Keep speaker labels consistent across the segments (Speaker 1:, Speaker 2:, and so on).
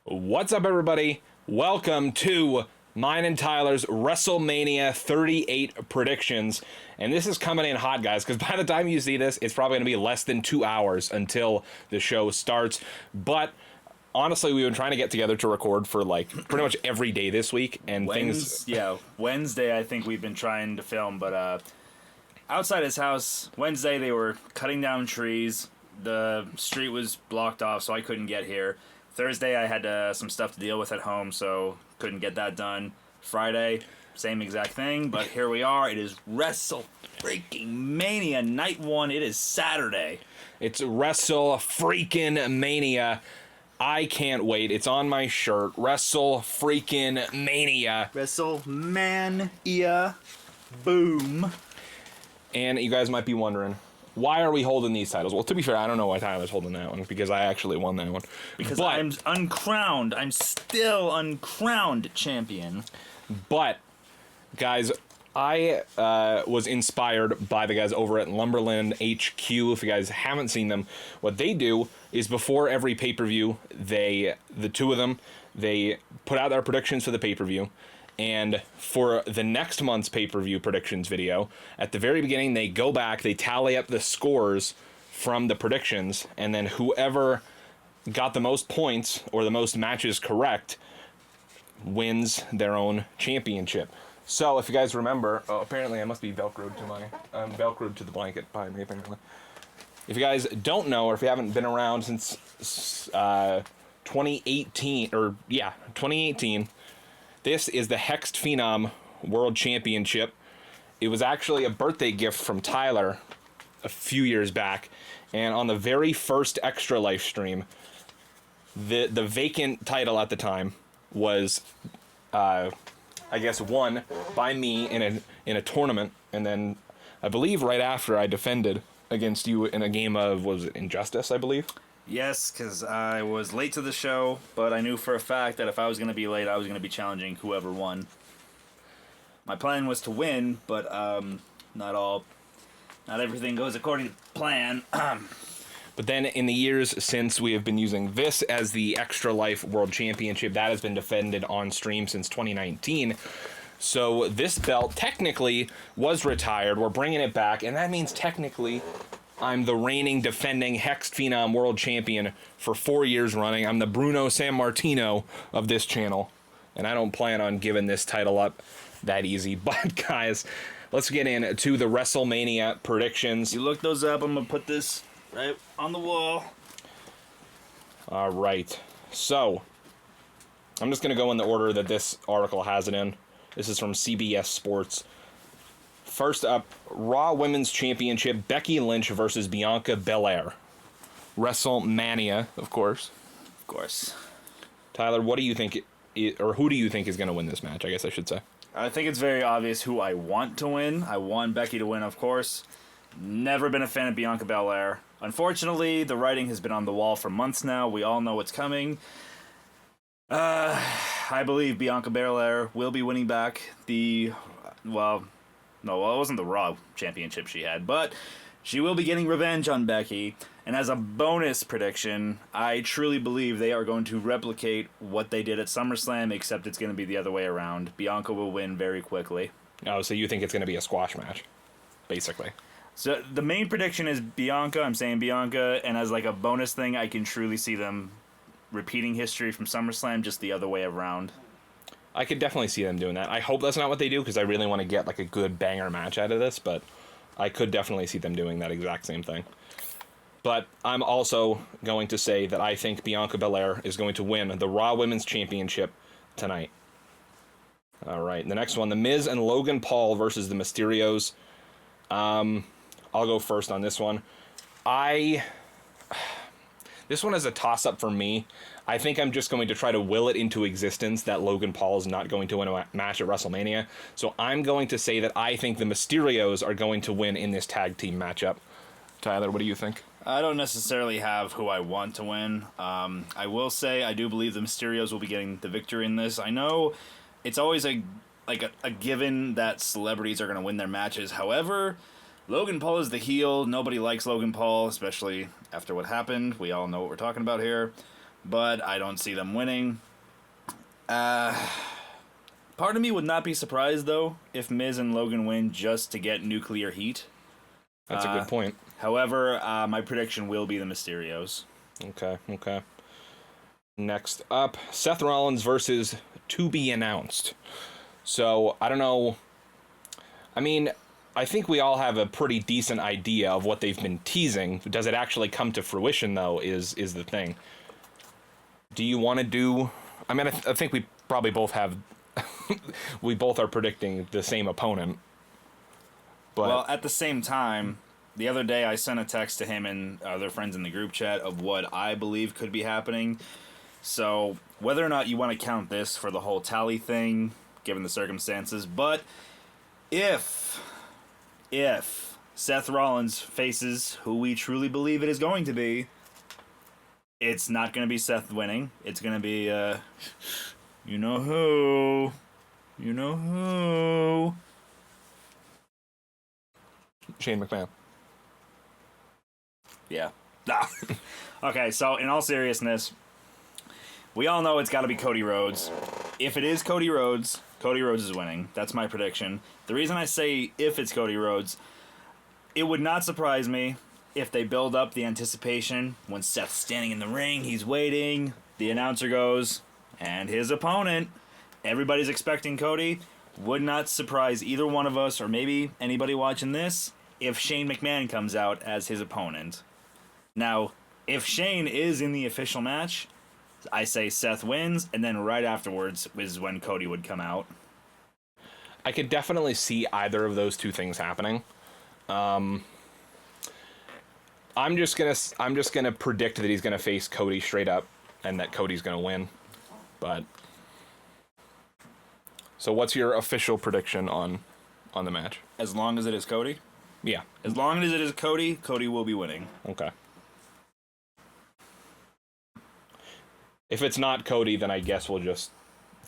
Speaker 1: What's up, everybody? Welcome to mine and Tyler's WrestleMania 38 predictions. And this is coming in hot, guys, because by the time you see this, it's probably going to be less than 2 hours until the show starts. But honestly, we've been trying to get together to record for like pretty much every day this week. And
Speaker 2: Wednesday, I think we've been trying to film, but outside his house, Wednesday, they were cutting down trees. The street was blocked off, so I couldn't get here. Thursday, I had some stuff to deal with at home, so couldn't get that done. Friday, same exact thing, but here we are. It is WrestleMania Night 1. It is Saturday.
Speaker 1: It's WrestleMania. I can't wait. It's on my shirt. WrestleMania.
Speaker 2: WrestleMania. Boom.
Speaker 1: And you guys might be wondering, why are we holding these titles? Well, to be fair, I don't know why Tyler's holding that one, because I actually won that one.
Speaker 2: Because I'm uncrowned. I'm still uncrowned champion.
Speaker 1: But, guys, I was inspired by the guys over at Lumberland HQ. If you guys haven't seen them, what they do is before every pay-per-view, the two of them, they put out their predictions for the pay-per-view. And for the next month's pay-per-view predictions video, at the very beginning, they go back, they tally up the scores from the predictions, and then whoever got the most points or the most matches correct wins their own championship. So, if you guys remember, apparently I must be Velcroed to Velcroed to the blanket behind me, apparently. If you guys don't know, or if you haven't been around since 2018, this is the HexxedPhenom World Championship. It was actually a birthday gift from Tyler a few years back, and on the very first Extra Life stream, the vacant title at the time was, I guess, won by me in a tournament, and then I believe right after I defended against you in a game of, what was it, Injustice, I believe?
Speaker 2: Yes, because I was late to the show, but I knew for a fact that if I was going to be late, I was going to be challenging whoever won. My plan was to win, but not everything goes according to plan.
Speaker 1: But then in the years since, we have been using this as the Extra Life World Championship. That has been defended on stream since 2019. So this belt technically was retired. We're bringing it back, and that means technically I'm the reigning, defending HexxedPhenom World Champion for 4 years running. I'm the Bruno Sammartino of this channel, and I don't plan on giving this title up that easy. But, guys, let's get into the WrestleMania predictions.
Speaker 2: You look those up. I'm going to put this right on the wall.
Speaker 1: All right. So, I'm just going to go in the order that this article has it in. This is from CBS Sports. First up, Raw Women's Championship, Becky Lynch versus Bianca Belair. WrestleMania, of course.
Speaker 2: Of course.
Speaker 1: Tyler, what do you think, or who do you think is going to win this match, I guess I should say?
Speaker 2: I think it's very obvious who I want to win. I want Becky to win, of course. Never been a fan of Bianca Belair. Unfortunately, the writing has been on the wall for months now. We all know what's coming. I believe Bianca Belair will be winning back the, it wasn't the Raw Championship she had, but she will be getting revenge on Becky. And as a bonus prediction, I truly believe they are going to replicate what they did at SummerSlam, except it's going to be the other way around. Bianca will win very quickly.
Speaker 1: Oh, so you think it's going to be a squash match, basically.
Speaker 2: So the main prediction is Bianca. I'm saying Bianca, and as like a bonus thing, I can truly see them repeating history from SummerSlam, just the other way around.
Speaker 1: I could definitely see them doing that. I hope that's not what they do, because I really want to get like a good banger match out of this, but I could definitely see them doing that exact same thing. But I'm also going to say that I think Bianca Belair is going to win the Raw Women's Championship tonight. All right, the next one, The Miz and Logan Paul versus the Mysterios. I'll go first on this one. This one is a toss-up for me. I think I'm just going to try to will it into existence that Logan Paul is not going to win a match at WrestleMania. So I'm going to say that I think the Mysterios are going to win in this tag team matchup. Tyler, what do you think?
Speaker 2: I don't necessarily have who I want to win. I will say I do believe the Mysterios will be getting the victory in this. I know it's always a given that celebrities are going to win their matches. However, Logan Paul is the heel. Nobody likes Logan Paul, especially after what happened. We all know what we're talking about here. but I don't see them winning. Part of me would not be surprised, though, if Miz and Logan win just to get nuclear heat.
Speaker 1: That's a good point.
Speaker 2: However, my prediction will be the Mysterios.
Speaker 1: Okay. Next up, Seth Rollins versus to be announced. So, I don't know. I mean, I think we all have a pretty decent idea of what they've been teasing. Does it actually come to fruition, though, is the thing. Do you want to do... I mean, I think we probably both have... we both are predicting the same opponent. But
Speaker 2: Well, at the same time, the other day I sent a text to him and other friends in the group chat of what I believe could be happening. So, whether or not you want to count this for the whole tally thing, given the circumstances, but if Seth Rollins faces who we truly believe it is going to be, it's not going to be Seth winning. It's going to be, you know who.
Speaker 1: Shane McMahon.
Speaker 2: Yeah. Okay, so in all seriousness, we all know it's got to be Cody Rhodes. If it is Cody Rhodes is winning. That's my prediction. The reason I say if it's Cody Rhodes, it would not surprise me if they build up the anticipation when Seth's standing in the ring, he's waiting, the announcer goes, and his opponent, everybody's expecting Cody. Would not surprise either one of us, or maybe anybody watching this, if Shane McMahon comes out as his opponent. Now, if Shane is in the official match, I say Seth wins, and then right afterwards is when Cody would come out.
Speaker 1: I could definitely see either of those two things happening. I'm just gonna predict that he's gonna face Cody straight up, and that Cody's gonna win. But so, what's your official prediction on the match?
Speaker 2: As long as it is Cody?
Speaker 1: Yeah.
Speaker 2: As long as it is Cody, Cody will be winning.
Speaker 1: Okay. If it's not Cody, then I guess we'll just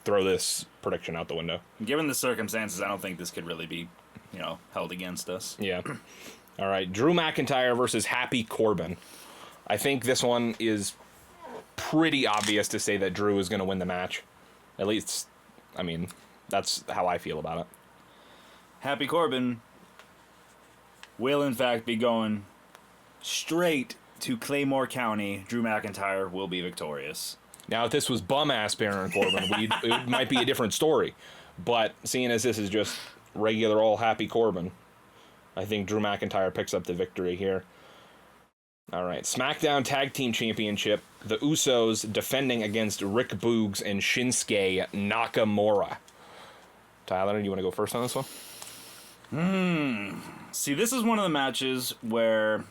Speaker 1: throw this prediction out the window.
Speaker 2: Given the circumstances, I don't think this could really be, held against us.
Speaker 1: Yeah. All right. Drew McIntyre versus Happy Corbin. I think this one is pretty obvious to say that Drew is going to win the match. At least, I mean, that's how I feel about it.
Speaker 2: Happy Corbin will, in fact, be going straight to Claymore County. Drew McIntyre will be victorious.
Speaker 1: Now, if this was bum-ass Baron Corbin, it might be a different story. But seeing as this is just regular old Happy Corbin, I think Drew McIntyre picks up the victory here. All right, SmackDown Tag Team Championship. The Usos defending against Rick Boogs and Shinsuke Nakamura. Tyler, do you want to go first on this one?
Speaker 2: See, this is one of the matches where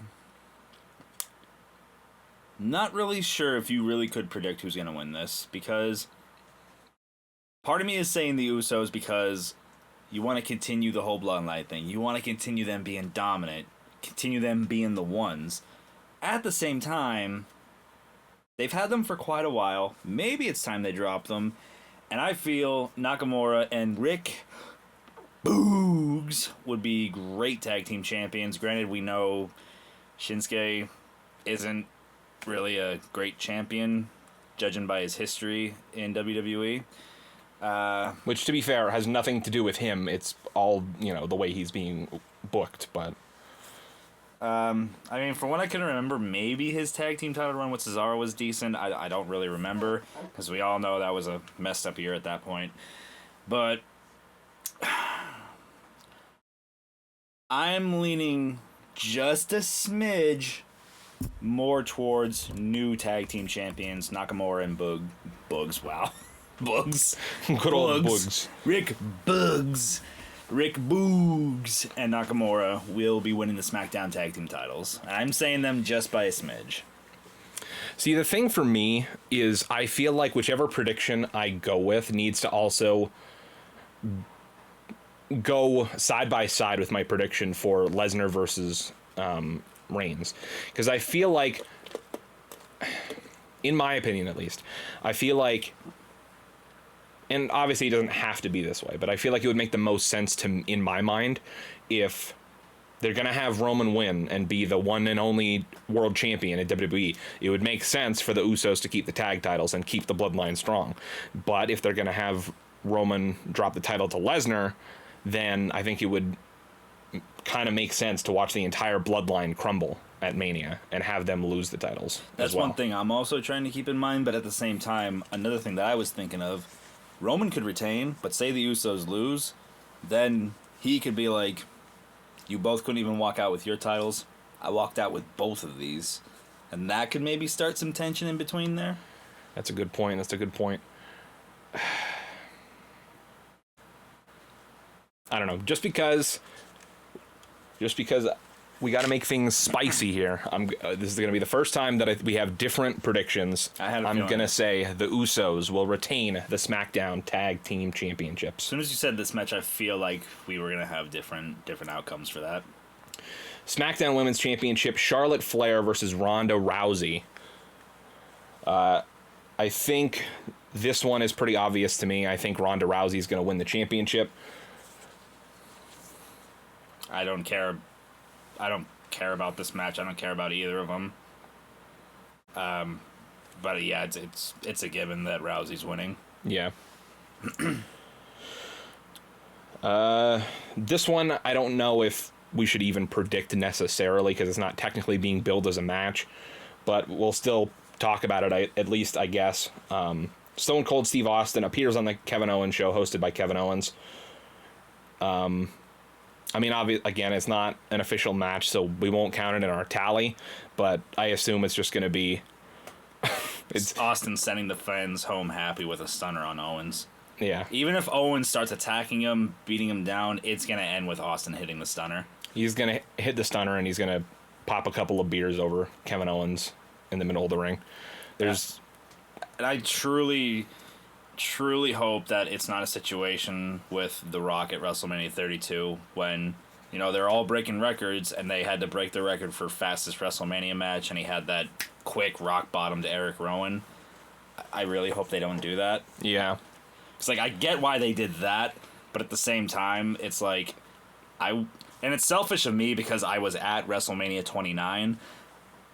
Speaker 2: not really sure if you really could predict who's going to win this, because part of me is saying the Usos because you want to continue the whole Bloodline thing. You want to continue them being dominant, continue them being the ones. At the same time, they've had them for quite a while. Maybe it's time they drop them. And I feel Nakamura and Rick Boogs would be great tag team champions. Granted, we know Shinsuke isn't really a great champion, judging by his history in WWE.
Speaker 1: Which, to be fair, has nothing to do with him. It's all, the way he's being booked, but...
Speaker 2: I mean, from what I can remember, maybe his tag team title run with Cesaro was decent. I don't really remember, because we all know that was a messed up year at that point. But I'm leaning just a smidge more towards new tag team champions, Nakamura and Boogs. Wow. Boogs.
Speaker 1: Good old Boogs.
Speaker 2: Rick Boogs and Nakamura will be winning the SmackDown Tag Team titles. I'm saying them just by a smidge.
Speaker 1: See, the thing for me is I feel like whichever prediction I go with needs to also go side by side with my prediction for Lesnar versus Reigns. Because I feel like, in my opinion at least, I feel like, and obviously it doesn't have to be this way, but I feel like it would make the most sense in my mind if they're going to have Roman win and be the one and only world champion at WWE. It would make sense for the Usos to keep the tag titles and keep the bloodline strong. But if they're going to have Roman drop the title to Lesnar, then I think it would kind of make sense to watch the entire bloodline crumble at Mania and have them lose the titles.
Speaker 2: That's
Speaker 1: as well.
Speaker 2: one thing I'm also trying to keep in mind, but at the same time, another thing that I was thinking of, Roman could retain, but say the Usos lose, then he could be like, you both couldn't even walk out with your titles. I walked out with both of these. And that could maybe start some tension in between there.
Speaker 1: That's a good point. That's a good point. I don't know. Just because we got to make things spicy here. This is going to be the first time that we have different predictions. I'm going to say the Usos will retain the SmackDown Tag Team Championships.
Speaker 2: As soon as you said this match, I feel like we were going to have different outcomes for that.
Speaker 1: SmackDown Women's Championship, Charlotte Flair versus Ronda Rousey. I think this one is pretty obvious to me. I think Ronda Rousey is going to win the championship.
Speaker 2: I don't care about this match. I don't care about either of them. But yeah, it's a given that Rousey's winning.
Speaker 1: Yeah. This one, I don't know if we should even predict necessarily because it's not technically being billed as a match, but we'll still talk about it at least, I guess. Stone Cold Steve Austin appears on the Kevin Owens show hosted by Kevin Owens. I mean, again, it's not an official match, so we won't count it in our tally, but I assume it's just going to be...
Speaker 2: it's Austin sending the fans home happy with a stunner on Owens.
Speaker 1: Yeah.
Speaker 2: Even if Owens starts attacking him, beating him down, it's going to end with Austin hitting the stunner.
Speaker 1: He's going to hit the stunner, and he's going to pop a couple of beers over Kevin Owens in the middle of the ring. There's...
Speaker 2: And I truly hope that it's not a situation with The Rock at WrestleMania 32 when, you know, they're all breaking records and they had to break the record for fastest WrestleMania match and he had that quick rock bottom to Eric Rowan. I really hope they don't do that.
Speaker 1: Yeah.
Speaker 2: It's like, I get why they did that, but at the same time, it's like, and it's selfish of me because I was at WrestleMania 29.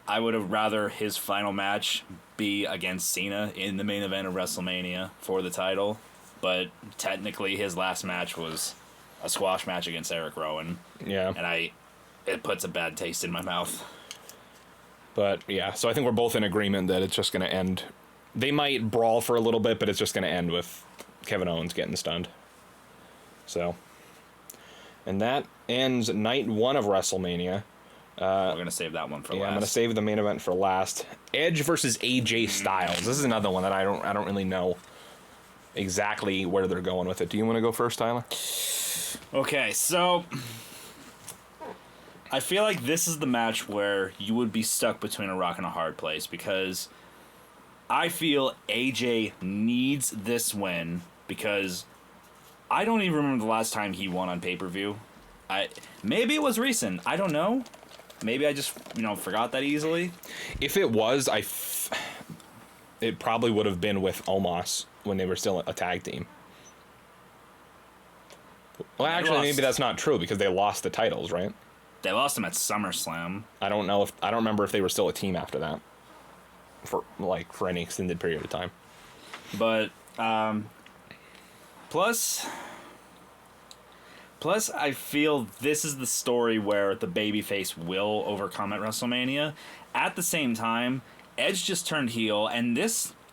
Speaker 2: I would have rather his final match be against Cena in the main event of WrestleMania for the title, but technically his last match was a squash match against Eric Rowan.
Speaker 1: Yeah.
Speaker 2: And it puts a bad taste in my mouth.
Speaker 1: But yeah, so I think we're both in agreement that it's just going to end. They might brawl for a little bit, but it's just going to end with Kevin Owens getting stunned. So, and that ends night one of WrestleMania.
Speaker 2: We're going to save that one for last.
Speaker 1: I'm going to save the main event for last. Edge versus AJ Styles. This is another one that I don't really know exactly where they're going with it. Do you want to go first, Tyler?
Speaker 2: Okay, so I feel like this is the match where you would be stuck between a rock and a hard place because I feel AJ needs this win because I don't even remember the last time he won on pay-per-view. Maybe it was recent. I don't know. Maybe I just, forgot that easily.
Speaker 1: If it was, it probably would have been with Omos when they were still a tag team. Well, actually, maybe that's not true because they lost the titles, right?
Speaker 2: They lost them at SummerSlam.
Speaker 1: I don't remember if they were still a team after that. For any extended period of time.
Speaker 2: But plus I feel this is the story where the babyface will overcome at WrestleMania. At the same time, Edge just turned heel, and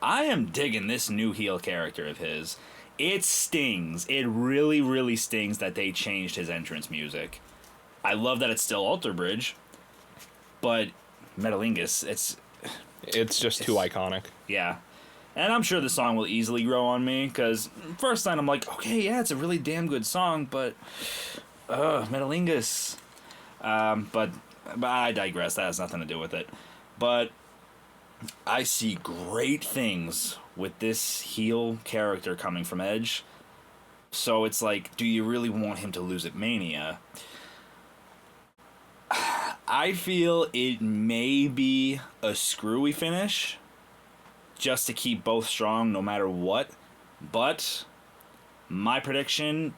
Speaker 2: I am digging this new heel character of his. It stings. It really, really stings that they changed his entrance music. I love that it's still Alter Bridge, but Metalingus,
Speaker 1: it's just too iconic.
Speaker 2: Yeah. And I'm sure the song will easily grow on me, because first time I'm like, okay, yeah, it's a really damn good song, but Metalingus. But I digress. That has nothing to do with it. But I see great things with this heel character coming from Edge. So it's like, do you really want him to lose at Mania? I feel it may be a screwy finish, just to keep both strong no matter what. But my prediction,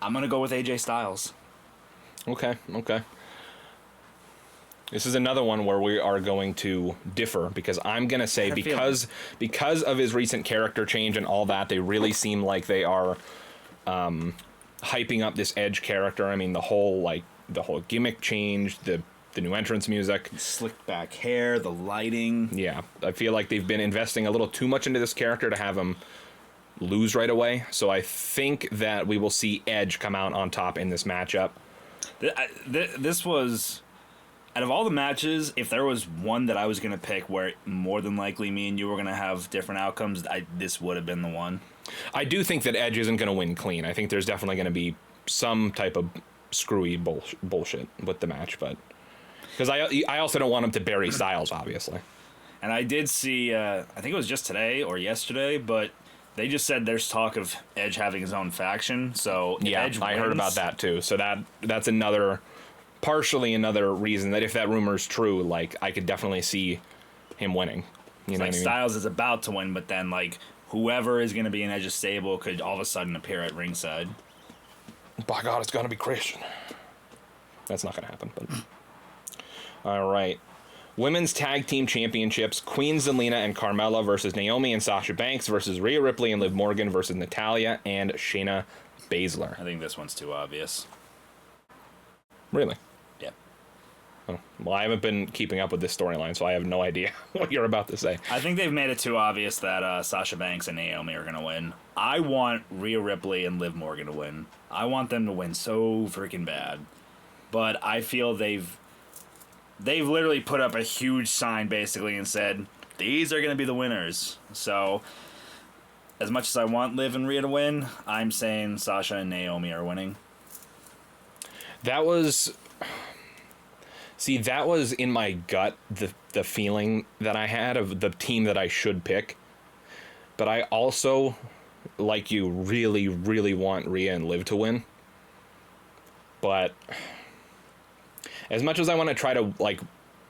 Speaker 2: I'm going to go with AJ Styles.
Speaker 1: Okay. This is another one where we are going to differ, because I'm going to say because of his recent character change and all that, they really seem like they are hyping up this Edge character. I mean, the whole gimmick change, the new entrance music,
Speaker 2: slicked back hair, the lighting.
Speaker 1: Yeah, I feel like they've been investing a little too much into this character to have him lose right away. So I think that we will see Edge come out on top in this matchup.
Speaker 2: This was, out of all the matches, if there was one that I was going to pick where more than likely me and you were going to have different outcomes, this would have been the one.
Speaker 1: I do think that Edge isn't going to win clean. I think there's definitely going to be some type of screwy bullshit with the match, but because I also don't want him to bury Styles, obviously.
Speaker 2: And I did see, I think it was just today or yesterday, but they just said there's talk of Edge having his own faction. So
Speaker 1: yeah,
Speaker 2: Edge
Speaker 1: I heard about that too. So that's partially another reason that if that rumor's true, like, I could definitely see him winning. You know what I mean?
Speaker 2: Styles is about to win, but then like whoever is going to be in Edge's stable could all of a sudden appear at ringside.
Speaker 1: By God, it's going to be Christian. That's not going to happen. But all right. Women's Tag Team Championships, Queen Zelina and Carmella versus Naomi and Sasha Banks versus Rhea Ripley and Liv Morgan versus Natalya and Shayna Baszler.
Speaker 2: I think this one's too obvious.
Speaker 1: Really?
Speaker 2: Yeah.
Speaker 1: Oh, well, I haven't been keeping up with this storyline, so I have no idea what you're about to say.
Speaker 2: I think they've made it too obvious that Sasha Banks and Naomi are going to win. I want Rhea Ripley and Liv Morgan to win. I want them to win so freaking bad. But I feel they've literally put up a huge sign basically and said, these are going to be the winners. So, as much as I want Liv and Rhea to win, I'm saying Sasha and Naomi are winning.
Speaker 1: That was in my gut, the feeling that I had of the team that I should pick. But I also, like you, really, really want Rhea and Liv to win. But as much as I want to try to, like,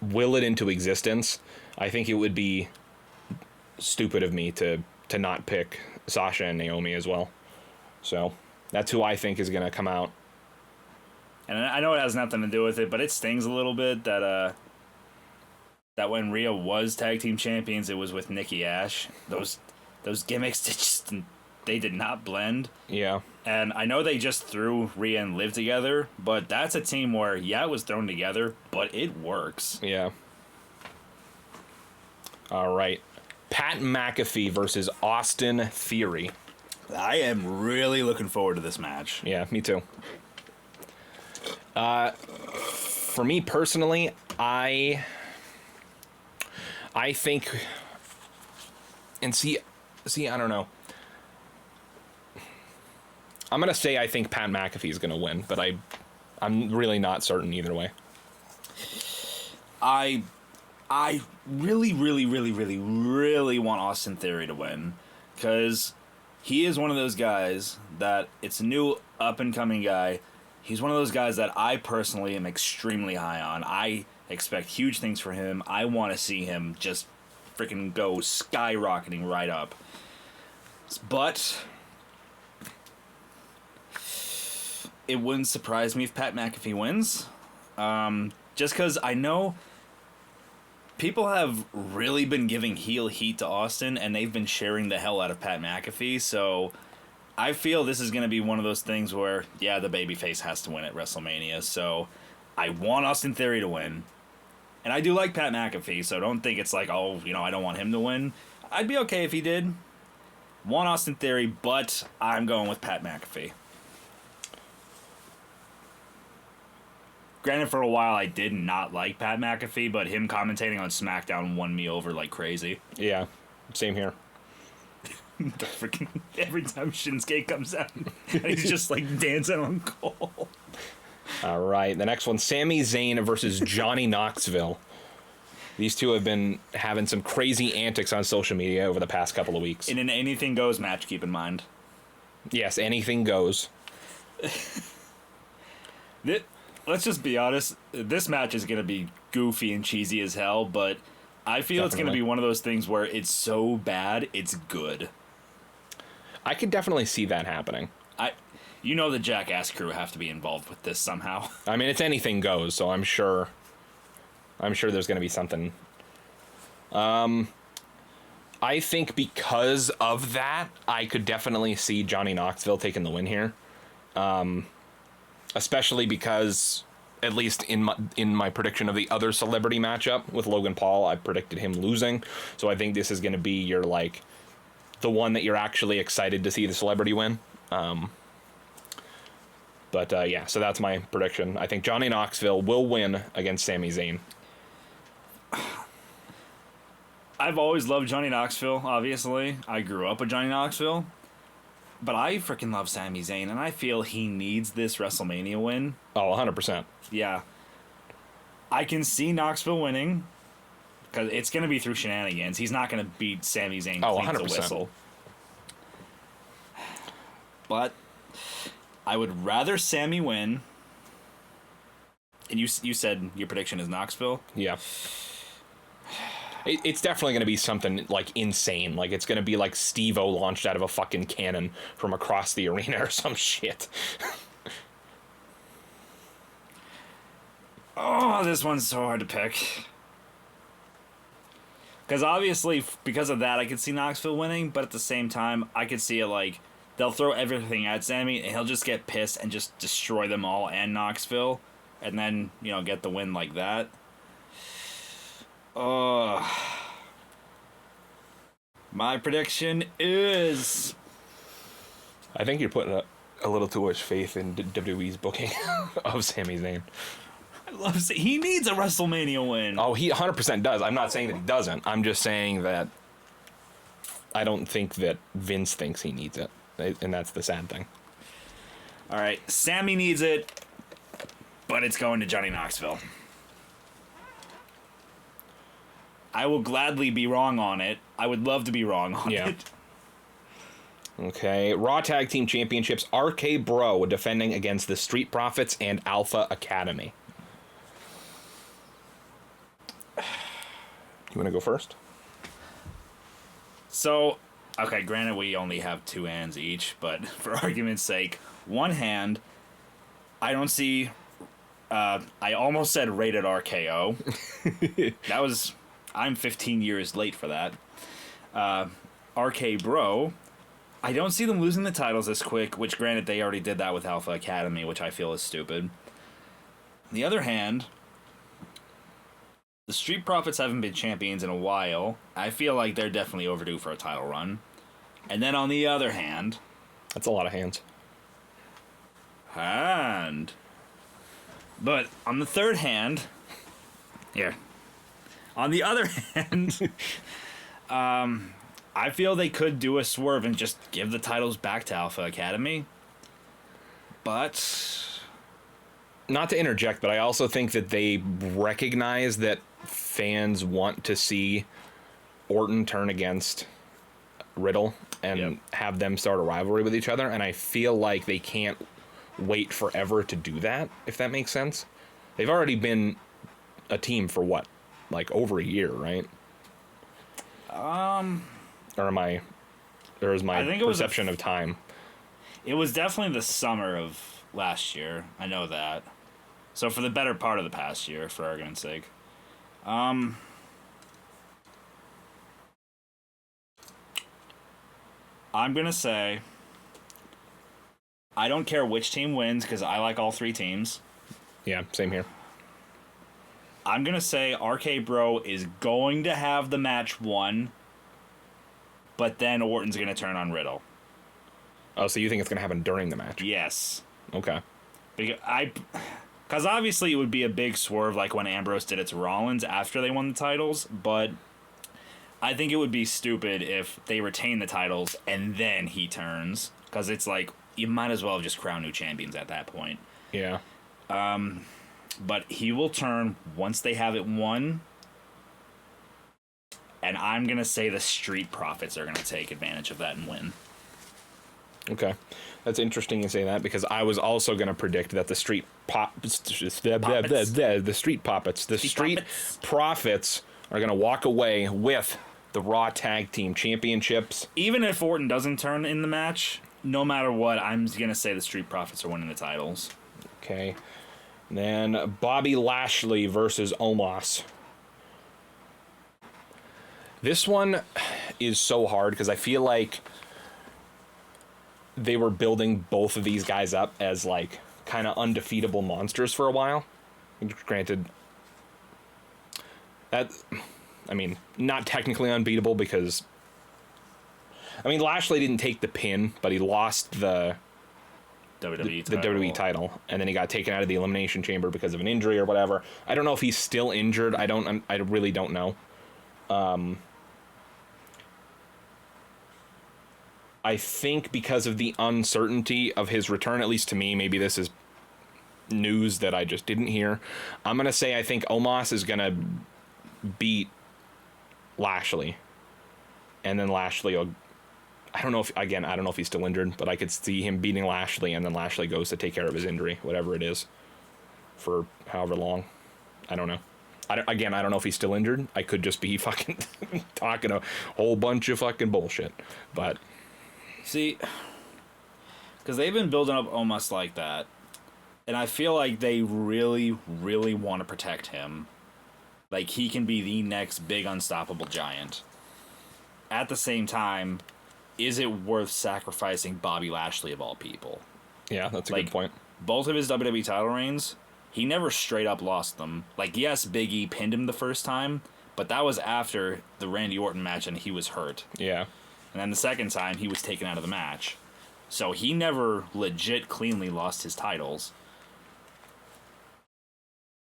Speaker 1: will it into existence, I think it would be stupid of me to not pick Sasha and Naomi as well. So that's who I think is going to come out.
Speaker 2: And I know it has nothing to do with it, but it stings a little bit that when Rhea was tag team champions, it was with Nikki Ash. Those gimmicks they did not blend.
Speaker 1: Yeah.
Speaker 2: And I know they just threw Rhea and Liv together, but that's a team where, yeah, it was thrown together, but it works.
Speaker 1: Yeah. All right. Pat McAfee versus Austin Theory.
Speaker 2: I am really looking forward to this match.
Speaker 1: Yeah, me too. For me personally, I think, and see, I don't know. I'm gonna say I think Pat McAfee is gonna win, but I'm really not certain either way.
Speaker 2: I really, really, really, really, really want Austin Theory to win, because he is one of those guys that it's a new up and coming guy. He's one of those guys that I personally am extremely high on. I expect huge things for him. I want to see him just freaking go skyrocketing right up. But it wouldn't surprise me if Pat McAfee wins. Just because I know people have really been giving heel heat to Austin, and they've been sharing the hell out of Pat McAfee, so I feel this is going to be one of those things where, yeah, the babyface has to win at WrestleMania, so I want Austin Theory to win. And I do like Pat McAfee, so don't think it's like, oh, I don't want him to win. I'd be okay if he did. Want Austin Theory, but I'm going with Pat McAfee. Granted, for a while I did not like Pat McAfee, but him commentating on SmackDown won me over like crazy.
Speaker 1: Yeah, same here.
Speaker 2: The freaking every time Shinsuke comes out, and he's just like dancing on Cole.
Speaker 1: All right, the next one: Sami Zayn versus Johnny Knoxville. These two have been having some crazy antics on social media over the past couple of weeks.
Speaker 2: In an anything goes match, keep in mind.
Speaker 1: Yes, anything goes.
Speaker 2: Let's just be honest. This match is going to be goofy and cheesy as hell, but I feel It's going to be one of those things where it's so bad, it's good.
Speaker 1: I could definitely see that happening.
Speaker 2: You know the Jackass crew have to be involved with this somehow.
Speaker 1: I mean, it's anything goes, so I'm sure there's going to be something. I think because of that, I could definitely see Johnny Knoxville taking the win here. Especially because, at least in my prediction of the other celebrity matchup with Logan Paul, I predicted him losing. So I think this is going to be your, like, the one that you're actually excited to see the celebrity win. Yeah, so that's my prediction. I think Johnny Knoxville will win against Sami Zayn.
Speaker 2: I've always loved Johnny Knoxville, obviously. I grew up with Johnny Knoxville. But I freaking love Sami Zayn, and I feel he needs this WrestleMania win.
Speaker 1: Oh, 100%.
Speaker 2: Yeah. I can see Knoxville winning, because it's going to be through shenanigans. He's not going to beat Sami Zayn
Speaker 1: Oh,
Speaker 2: clean as a
Speaker 1: 100%.
Speaker 2: whistle. But I would rather Sami win. And you said your prediction is Knoxville?
Speaker 1: Yeah. It's definitely going to be something, like, insane. Like, it's going to be like Steve-O launched out of a fucking cannon from across the arena or some shit.
Speaker 2: Oh, this one's so hard to pick. Because obviously, because of that, I could see Knoxville winning, but at the same time, I could see it like, they'll throw everything at Sami, and he'll just get pissed and just destroy them all and Knoxville, and then, get the win like that. My prediction is...
Speaker 1: I think you're putting a little too much faith in WWE's booking of Sami Zayn.
Speaker 2: He needs a WrestleMania win.
Speaker 1: Oh, he 100% does. I'm not saying that he doesn't. I'm just saying that I don't think that Vince thinks he needs it. And that's the sad thing.
Speaker 2: All right, Sami needs it, but it's going to Johnny Knoxville. I will gladly be wrong on it. I would love to be wrong on it.
Speaker 1: Okay, Raw Tag Team Championships, RK Bro defending against the Street Profits and Alpha Academy. You want to go first?
Speaker 2: So, okay, granted we only have two hands each, but for argument's sake, one hand, I don't see... I almost said rated RKO. That was... I'm 15 years late for that. RK Bro, I don't see them losing the titles this quick, which granted they already did that with Alpha Academy, which I feel is stupid. On the other hand, the Street Profits haven't been champions in a while. I feel like they're definitely overdue for a title run. And then on the other hand...
Speaker 1: That's a lot of hands.
Speaker 2: But on the third hand... Here. On the other hand, I feel they could do a swerve and just give the titles back to Alpha Academy. But...
Speaker 1: Not to interject, but I also think that they recognize that fans want to see Orton turn against Riddle and have them start a rivalry with each other, and I feel like they can't wait forever to do that, if that makes sense. They've already been a team for what? Like over a year, right? Or is my perception of time?
Speaker 2: It was definitely the summer of last year. I know that. So for the better part of the past year, for argument's sake. I'm gonna say I don't care which team wins because I like all three teams.
Speaker 1: Yeah, same here.
Speaker 2: I'm going to say RK Bro is going to have the match won, but then Orton's going to turn on Riddle.
Speaker 1: Oh, so you think it's going to happen during the match?
Speaker 2: Yes.
Speaker 1: Okay.
Speaker 2: Because obviously it would be a big swerve like when Ambrose did it to Rollins after they won the titles, but I think it would be stupid if they retain the titles and then he turns, because it's like, you might as well have just crowned new champions at that point.
Speaker 1: Yeah.
Speaker 2: But he will turn once they have it won. And I'm going to say the Street Profits are going to take advantage of that and win.
Speaker 1: Okay. That's interesting you say that, because I was also going to predict that the Street Profits are going to walk away with the Raw Tag Team Championships.
Speaker 2: Even if Orton doesn't turn in the match, no matter what, I'm going to say the Street Profits are winning the titles.
Speaker 1: Okay. Then Bobby Lashley versus Omos. This one is so hard because I feel like they were building both of these guys up as like kind of undefeatable monsters for a while. Granted, that, I mean, not technically unbeatable because, I mean, Lashley didn't take the pin, but he lost the WWE title, and then he got taken out of the Elimination Chamber because of an injury or whatever. I don't know if he's still injured. I really don't know. I think because of the uncertainty of his return, at least to me, maybe this is news that I just didn't hear. I'm going to say I think Omos is going to beat Lashley. And then Lashley will, I don't know if he's still injured, but I could see him beating Lashley, and then Lashley goes to take care of his injury, whatever it is, for however long. I don't know. I don't know if he's still injured. I could just be fucking talking a whole bunch of fucking bullshit. But
Speaker 2: see, because they've been building up Omos like that, and I feel like they really, really want to protect him. Like, he can be the next big unstoppable giant. At the same time, is it worth sacrificing Bobby Lashley of all people?
Speaker 1: Yeah, that's a good point.
Speaker 2: Both of his WWE title reigns, he never straight up lost them. Like, yes, Big E pinned him the first time, but that was after the Randy Orton match and he was hurt.
Speaker 1: Yeah.
Speaker 2: And then the second time, he was taken out of the match. So he never legit cleanly lost his titles.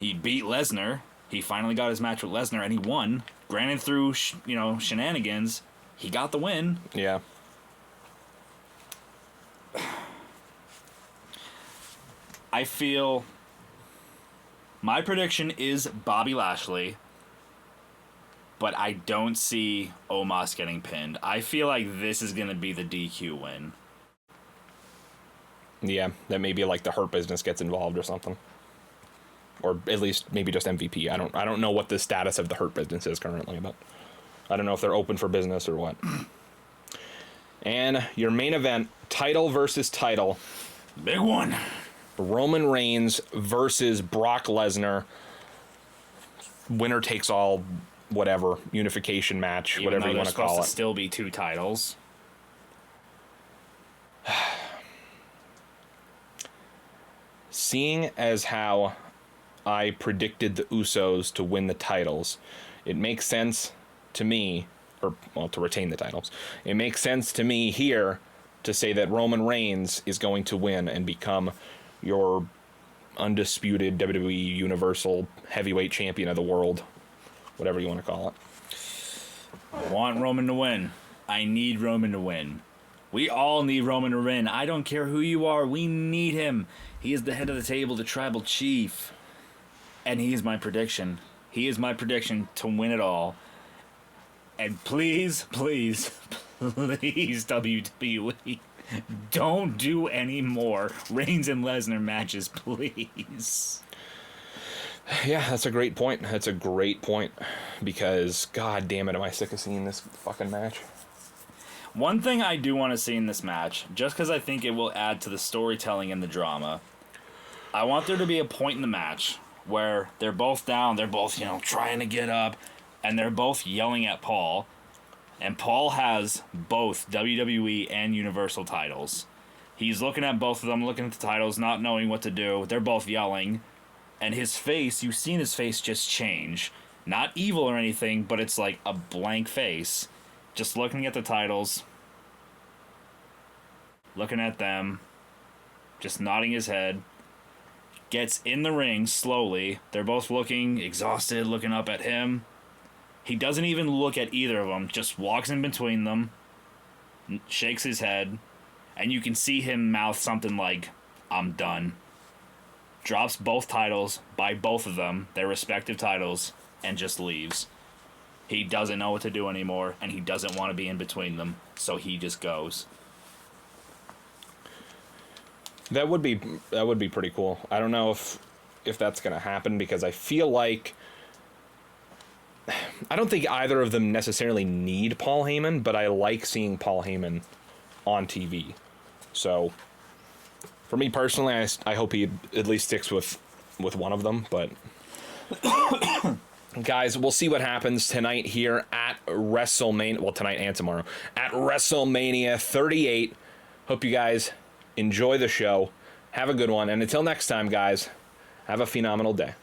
Speaker 2: He beat Lesnar. He finally got his match with Lesnar, and he won. Granted, through shenanigans, he got the win.
Speaker 1: Yeah.
Speaker 2: I feel my prediction is Bobby Lashley, but I don't see Omos getting pinned. I feel like this is going to be the DQ win.
Speaker 1: Yeah, that maybe like the Hurt Business gets involved or something. Or at least maybe just MVP. I don't know what the status of the Hurt Business is currently, but I don't know if they're open for business or what. And your main event, title versus title.
Speaker 2: Big one.
Speaker 1: Roman Reigns versus Brock Lesnar. Winner takes all, whatever, unification match,
Speaker 2: Even
Speaker 1: whatever you want to call it.
Speaker 2: To still be two titles.
Speaker 1: Seeing as how I predicted the Usos to win the titles, it makes sense to me, to retain the titles. It makes sense to me here to say that Roman Reigns is going to win and become your undisputed WWE Universal Heavyweight Champion of the world, whatever you want to call it.
Speaker 2: I want Roman to win. I need Roman to win. We all need Roman to win. I don't care who you are. We need him. He is the head of the table, the tribal chief. And he is my prediction. He is my prediction to win it all. And please, please, please, WWE, don't do any more Reigns and Lesnar matches, please.
Speaker 1: Yeah, that's a great point. That's a great point. Because, god damn it, am I sick of seeing this fucking match.
Speaker 2: One thing I do want to see in this match, just because I think it will add to the storytelling and the drama, I want there to be a point in the match where they're both down, they're both, trying to get up, and they're both yelling at Paul, and Paul has both WWE and Universal titles. He's looking at both of them, looking at the titles, not knowing what to do. They're both yelling, and his face, you've seen his face just change. Not evil or anything, but it's like a blank face. Just looking at the titles, looking at them, just nodding his head. Gets in the ring slowly. They're both looking exhausted, looking up at him. He doesn't even look at either of them, just walks in between them, shakes his head, and you can see him mouth something like, "I'm done." Drops both titles by both of them, their respective titles, and just leaves. He doesn't know what to do anymore, and he doesn't want to be in between them, so he just goes.
Speaker 1: That would be pretty cool. I don't know if that's going to happen because I feel like I don't think either of them necessarily need Paul Heyman, but I like seeing Paul Heyman on TV. So, for me personally, I hope he at least sticks with one of them. But, guys, we'll see what happens tonight here at WrestleMania. Well, tonight and tomorrow. At WrestleMania 38. Hope you guys enjoy the show. Have a good one. And until next time, guys, have a phenomenal day.